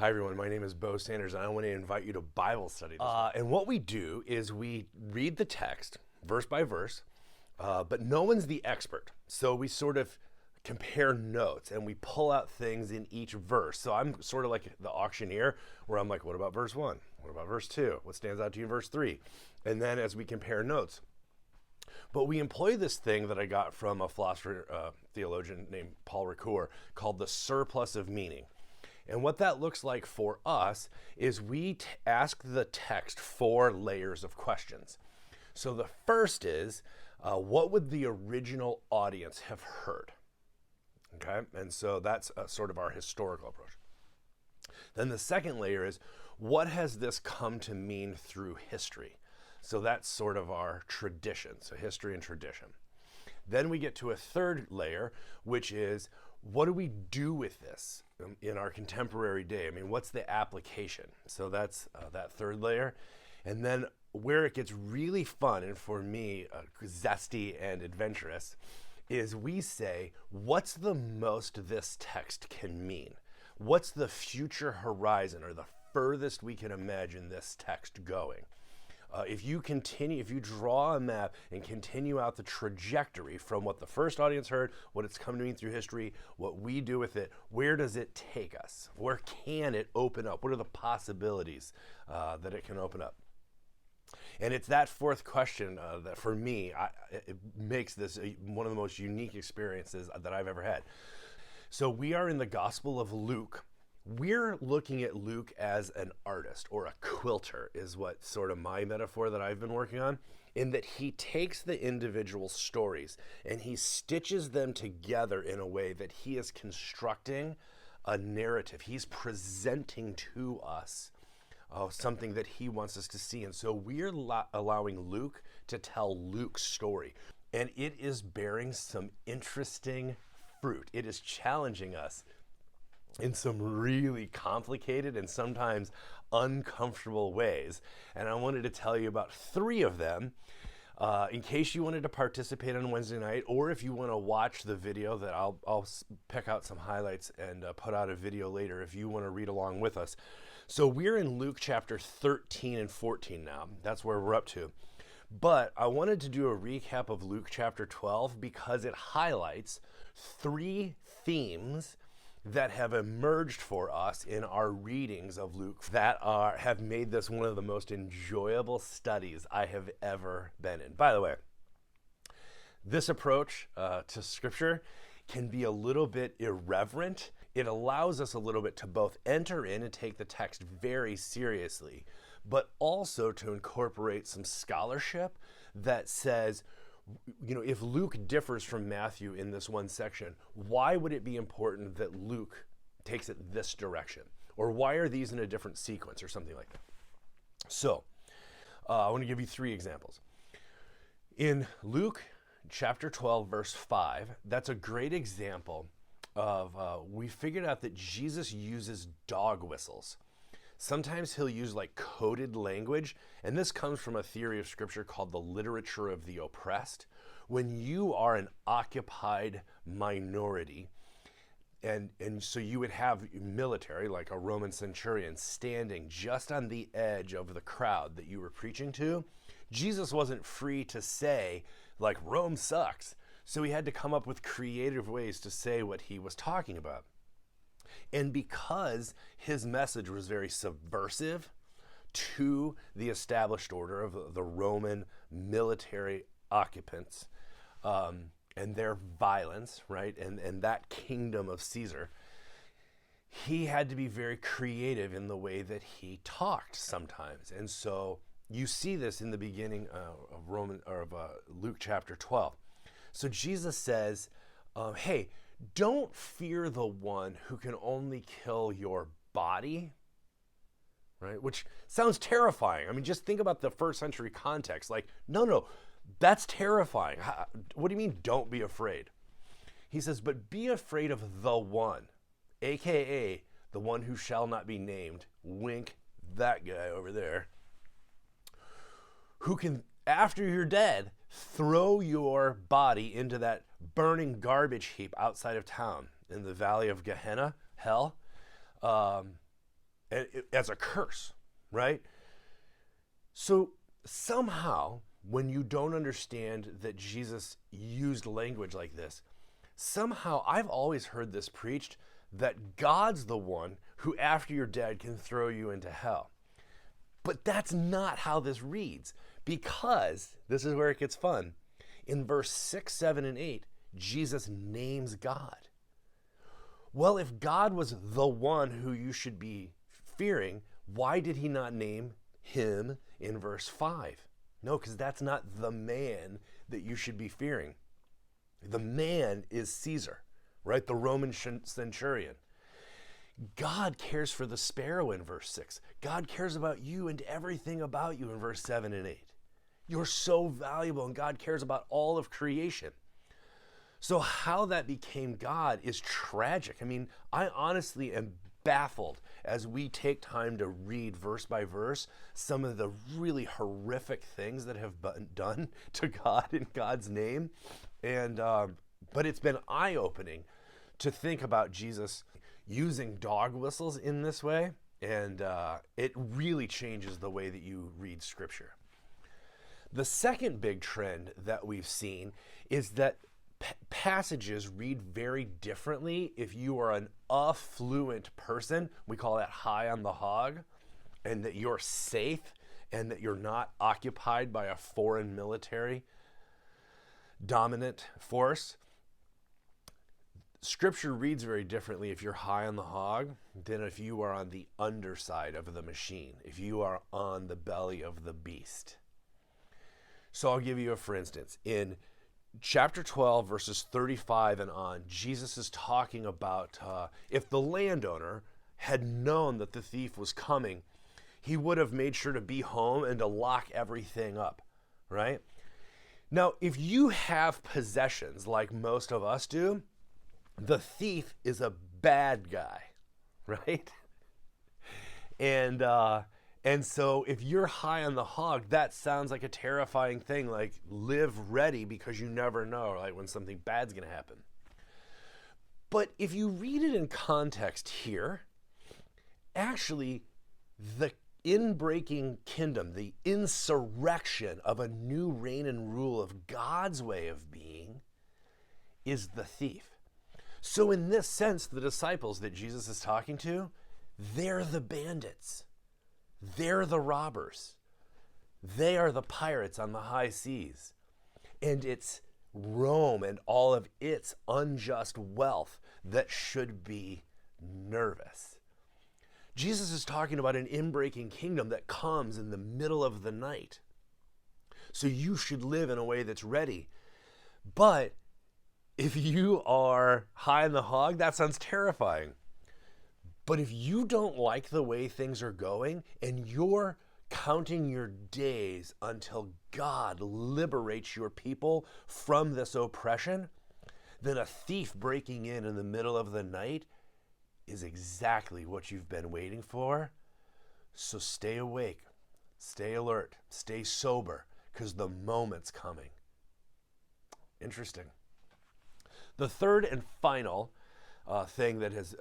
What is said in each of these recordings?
Hi everyone, my name is Bo Sanders and I want to invite you to Bible study. And what we do is we read the text verse by verse, but no one's the expert. So we sort of compare notes and we pull out things in each verse. So I'm sort of like the auctioneer where I'm like, what about verse 1? What about verse 2? What stands out to you in verse 3? And then as we compare notes. But we employ this thing that I got from a philosopher, theologian named Paul Ricoeur called the surplus of meaning. And what that looks like for us is we ask the text 4 layers of questions. So the first is, what would the original audience have heard? Okay, and so that's sort of our historical approach. Then the second layer is, what has this come to mean through history? So that's sort of our tradition, so history and tradition. Then we get to a third layer, which is, what do we do with this in our contemporary day? I mean, what's the application? So that's that third layer. And then where it gets really fun, and for me, zesty and adventurous, is we say, what's the most this text can mean? What's the future horizon or the furthest we can imagine this text going? If you draw a map and continue out the trajectory from what the first audience heard, what it's come to mean through history, what we do with it, where does it take us? Where can it open up? What are the possibilities that it can open up? And it's that fourth question that for me, it makes this one of the most unique experiences that I've ever had. So we are in the Gospel of Luke. We're looking at Luke as an artist, or a quilter is what sort of my metaphor that I've been working on, in that he takes the individual stories and he stitches them together in a way that he is constructing a narrative. He's presenting to us something that he wants us to see. And so we're allowing Luke to tell Luke's story. And it is bearing some interesting fruit. It is challenging us in some really complicated and sometimes uncomfortable ways. And I wanted to tell you about 3 of them in case you wanted to participate on Wednesday night, or if you want to watch the video that I'll pick out some highlights and put out a video later if you want to read along with us. So we're in Luke chapter 13 and 14 now. That's where we're up to. But I wanted to do a recap of Luke chapter 12 because it highlights 3 themes that have emerged for us in our readings of Luke that have made this one of the most enjoyable studies I have ever been in. By the way, this approach to Scripture can be a little bit irreverent. It allows us a little bit to both enter in and take the text very seriously, but also to incorporate some scholarship that says, if Luke differs from Matthew in this one section, why would it be important that Luke takes it this direction? Or why are these in a different sequence or something like that? So, I want to give you 3 examples. In Luke chapter 12, verse 5, that's a great example of, we figured out that Jesus uses dog whistles. Sometimes he'll use like coded language, and this comes from a theory of Scripture called the literature of the oppressed. When you are an occupied minority, and so you would have military, like a Roman centurion, standing just on the edge of the crowd that you were preaching to, Jesus wasn't free to say, like, Rome sucks. So he had to come up with creative ways to say what he was talking about. And because his message was very subversive to the established order of the Roman military occupants and their violence, right, and that kingdom of Caesar, he had to be very creative in the way that he talked sometimes. And so you see this in the beginning of Luke chapter 12. So Jesus says, hey, don't fear the one who can only kill your body, right? Which sounds terrifying. I mean, just think about the first century context. Like, no, that's terrifying. What do you mean, don't be afraid? He says, but be afraid of the one, AKA the one who shall not be named, wink, that guy over there, who can, after you're dead, throw your body into that burning garbage heap outside of town in the valley of Gehenna, hell. as a curse, right? So somehow, when you don't understand that Jesus used language like this, somehow I've always heard this preached that God's the one who, after you're dead, can throw you into hell. But that's not how this reads, because this is where it gets fun. In verse 6, 7, and 8, Jesus names God. Well, if God was the one who you should be fearing, why did he not name him in verse 5? No, because that's not the man that you should be fearing. The man is Caesar, right? The Roman centurion. God cares for the sparrow in verse 6. God cares about you and everything about you in verse 7 and 8. You're so valuable, and God cares about all of creation. So how that became God is tragic. I mean, I honestly am baffled as we take time to read verse by verse some of the really horrific things that have been done to God in God's name. And but it's been eye-opening to think about Jesus using dog whistles in this way, and it really changes the way that you read Scripture. The second big trend that we've seen is that passages read very differently if you are an affluent person. We call that high on the hog, and that you're safe and that you're not occupied by a foreign military dominant force. Scripture reads very differently if you're high on the hog than if you are on the underside of the machine, if you are on the belly of the beast. So I'll give you a for instance. In chapter 12, verses 35 and on, Jesus is talking about if the landowner had known that the thief was coming, he would have made sure to be home and to lock everything up, right? Now, if you have possessions like most of us do, the thief is a bad guy, right? And so if you're high on the hog, that sounds like a terrifying thing, like live ready because you never know, like when something bad's going to happen. But if you read it in context here, actually the inbreaking kingdom, the insurrection of a new reign and rule of God's way of being is the thief. So in this sense, the disciples that Jesus is talking to, they're the bandits. They're the robbers. They are the pirates on the high seas. And it's Rome and all of its unjust wealth that should be nervous. Jesus is talking about an inbreaking kingdom that comes in the middle of the night. So you should live in a way that's ready. But if you are high on the hog, that sounds terrifying. But if you don't like the way things are going and you're counting your days until God liberates your people from this oppression, then a thief breaking in the middle of the night is exactly what you've been waiting for. So stay awake, stay alert, stay sober, because the moment's coming. Interesting. The third and final thing that has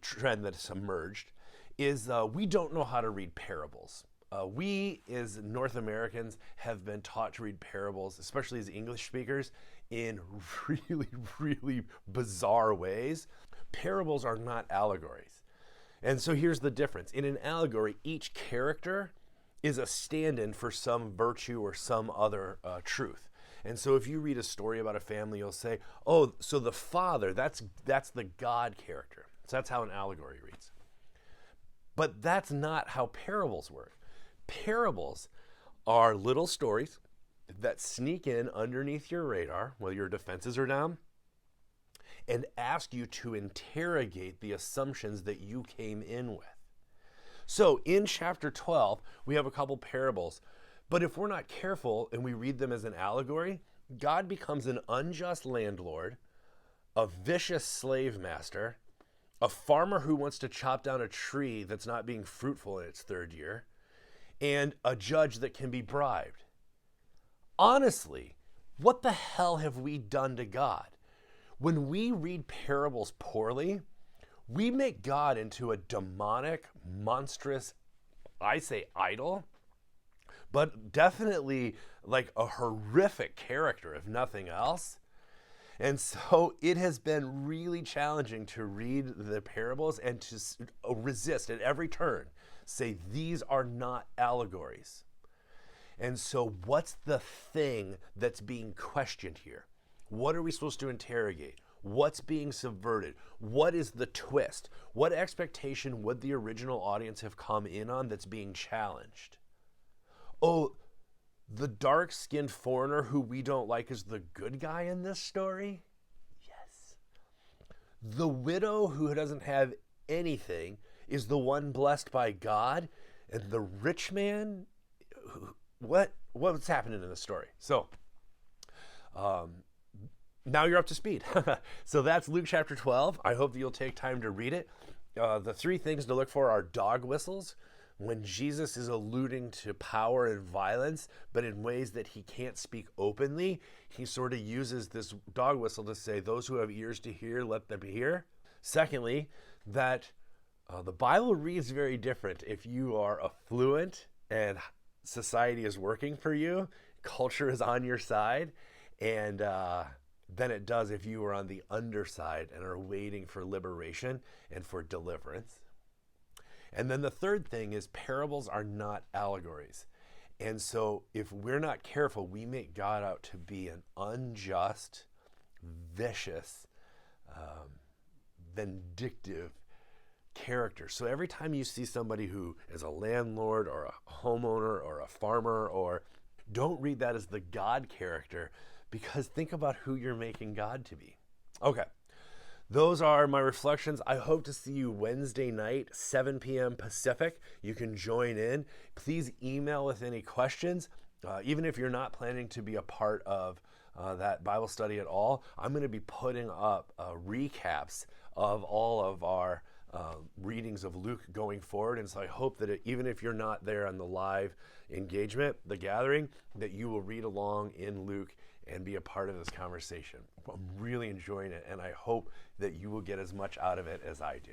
trend that has emerged is we don't know how to read parables. We as North Americans have been taught to read parables, especially as English speakers, in really, really bizarre ways. Parables are not allegories. And so here's the difference. In an allegory, each character is a stand-in for some virtue or some other truth. And so if you read a story about a family, you'll say, oh, so the father, that's the God character. So that's how an allegory reads. But that's not how parables work. Parables are little stories that sneak in underneath your radar while your defenses are down and ask you to interrogate the assumptions that you came in with. So in chapter 12, we have a couple parables. But if we're not careful and we read them as an allegory, God becomes an unjust landlord, a vicious slave master, a farmer who wants to chop down a tree that's not being fruitful in its third year, and a judge that can be bribed. Honestly, what the hell have we done to God? When we read parables poorly, We make God into a demonic, monstrous, I say idol, but definitely like a horrific character, if nothing else. And so it has been really challenging to read the parables and to resist at every turn, say these are not allegories. And so what's the thing that's being questioned here? What are we supposed to interrogate? What's being subverted? What is the twist? What expectation would the original audience have come in on that's being challenged? Oh, the dark-skinned foreigner who we don't like is the good guy in this story? Yes. The widow who doesn't have anything is the one blessed by God, and the rich man, what's happening in the story? So, now you're up to speed. So that's Luke chapter 12. I hope that you'll take time to read it. The three things to look for are dog whistles, when Jesus is alluding to power and violence, but in ways that he can't speak openly. He sort of uses this dog whistle to say, those who have ears to hear, let them hear. Secondly, that the Bible reads very different if you are affluent and society is working for you, culture is on your side, and than it does if you are on the underside and are waiting for liberation and for deliverance. And then the third thing is parables are not allegories. And so if we're not careful, we make God out to be an unjust, vicious, vindictive character. So every time you see somebody who is a landlord or a homeowner or a farmer, or don't read that as the God character, because think about who you're making God to be. Okay. Those are my reflections. I hope to see you Wednesday night, 7 p.m. Pacific. You can join in. Please email with any questions. Even if you're not planning to be a part of that Bible study at all, I'm going to be putting up recaps of all of our readings of Luke going forward. And so I hope that even if you're not there on the live engagement, the gathering, that you will read along in Luke and be a part of this conversation. I'm really enjoying it, and I hope that you will get as much out of it as I do.